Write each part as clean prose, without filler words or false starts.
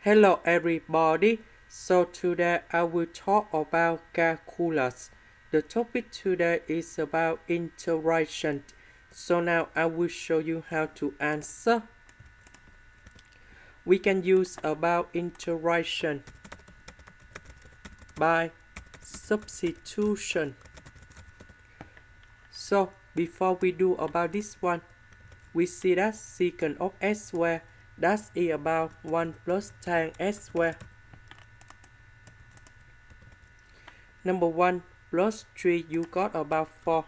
Hello everybody, so today I will talk about calculus. The topic today is about interaction. So now I will show you how to answer. We can use about interaction by substitution. So before we do about this one, we see that secant of s squared that is about 1 plus tan s squared. Number 1 plus 3 you got about 4.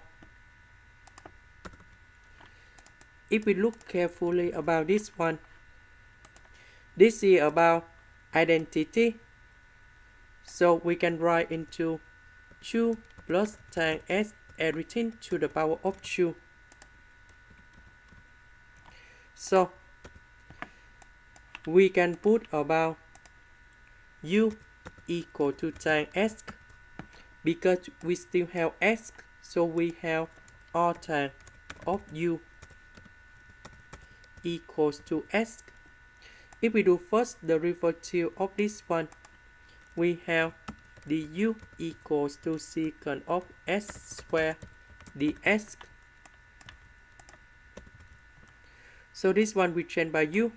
If we look carefully about this one, this is about identity. So we can write into 2 plus tan s everything to the power of 2. So we can put about u equal to tan s because we still have s, so we have r tan of u equals to s. If we do first the derivative of this one, we have du equals to secant of s squared ds. So this one we change by u.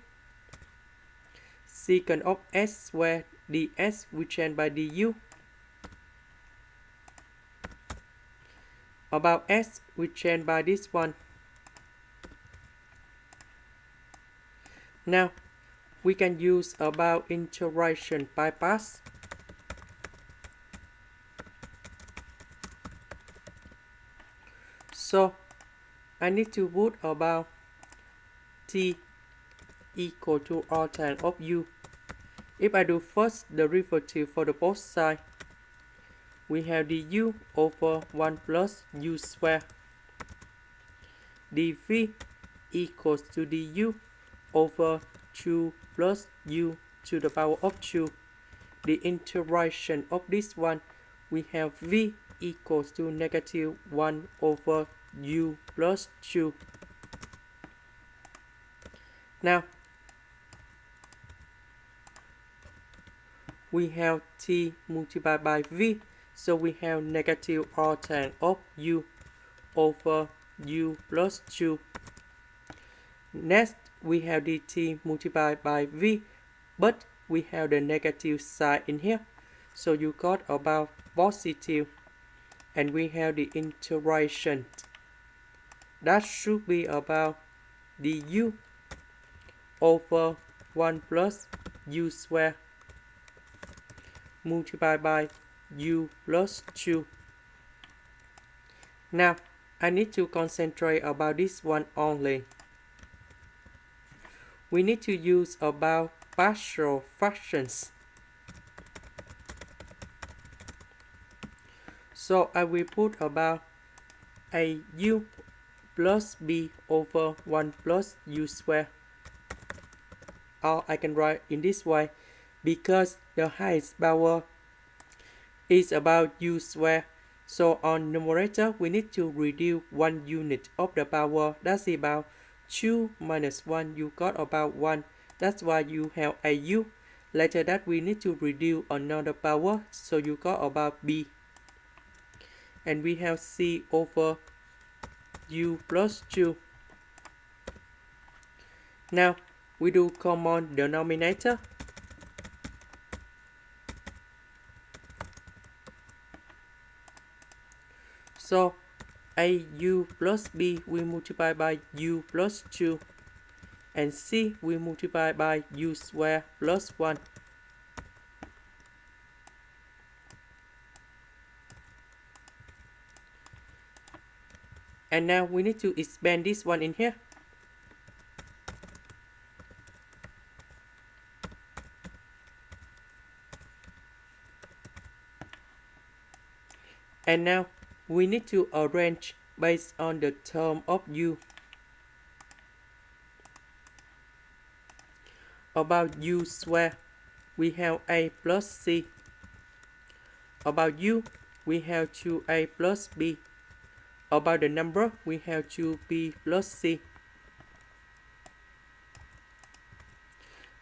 Secant of s squared ds we change by du. About s we change by this one. Now we can use about interaction by parts. So I need to put about t equal to r tan of u. If I do first the derivative for the both sides, we have du over 1 plus u squared. dv equals to du over 2 plus u to the power of 2. The interaction of this one, we have v equals to negative 1 over u plus 2. Now we have t multiplied by v, so we have negative r tan of u over u plus 2. Next we have dt multiplied by v, but we have the negative sign in here, so you got about positive, and we have the interaction. That should be about du over 1 plus u squared multiplied by u plus 2. Now I need to concentrate about this one only. We need to use about partial fractions. So I will put about a u plus b over 1 plus u squared. Or I can write in this way, because the highest power is about u squared. So on numerator we need to reduce 1 unit of the power. That's about 2 minus 1, you got about 1. That's why you have a u. Later that we need to reduce another power, so you got about b. And we have c over u plus 2. Now we do common denominator. So a u plus b we multiply by u plus 2, and c we multiply by u squared plus 1. And now we need to expand this one in here. And now we need to arrange based on the term of u. About u squared, we have a plus c. About u, we have 2a plus b. About the number, we have 2b plus c.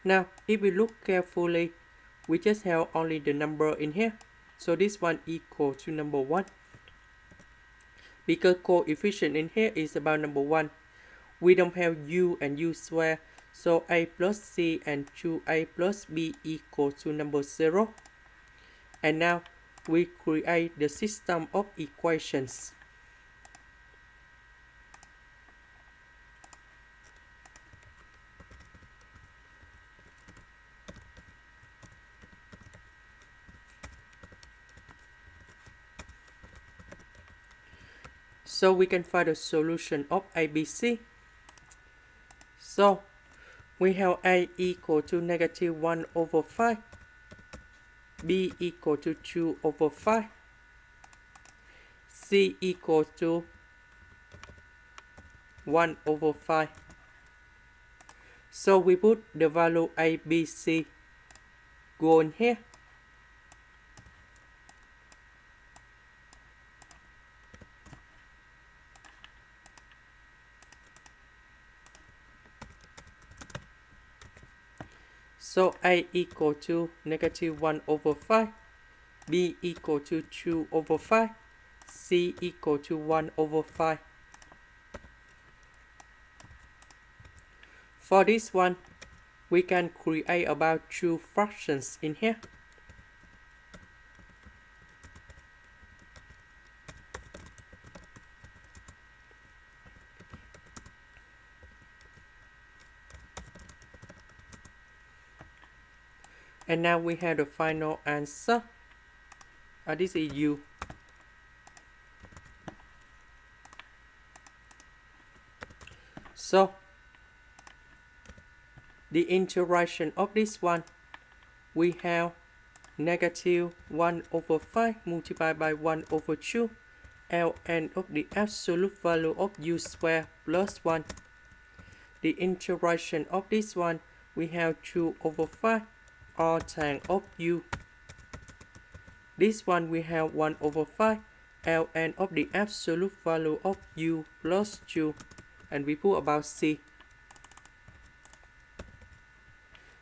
Now, if we look carefully, we just have only the number in here. So this one equal to number 1. Because coefficient in here is about number 1. We don't have u and u square. So a plus c and 2a plus b equal to number 0. And now we create the system of equations. So we can find the solution of ABC. So we have A equal to negative 1 over 5, B equal to 2 over 5, C equal to 1 over 5. So we put the value A, B, C go in here. So A equal to negative 1 over 5, B equal to 2 over 5, C equal to 1 over 5. For this one, we can create about 2 fractions in here. And now we have the final answer. This is u. So the interaction of this one, we have negative 1 over 5 multiplied by 1 over 2, ln of the absolute value of u square plus 1. The interaction of this one, we have 2 over 5 or tan of u. This one we have 1 over 5 ln of the absolute value of u plus 2, and we put about c.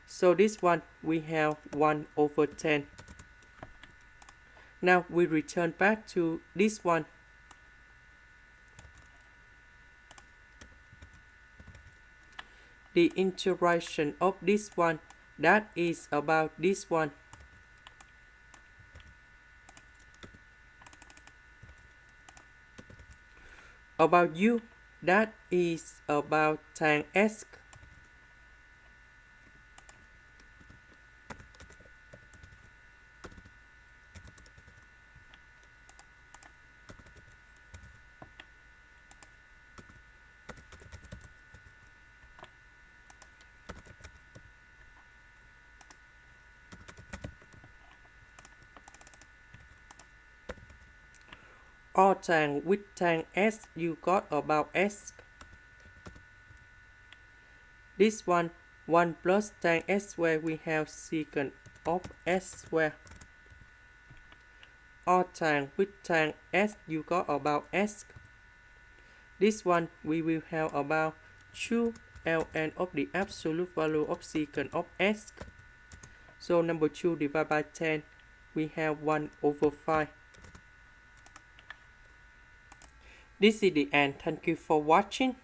So this one we have 1 over 10. Now we return back to this one. The interaction of this one, that is about this one. About u, that is about tan s. Or tan with tan s, you got about s. This one, 1 plus tan s square, we have secant of s square. Or tan with tan s, you got about s. This one, we will have about 2 ln of the absolute value of secant of s. So number 2 divided by 10, we have 1 over 5. This is the end. Thank you for watching.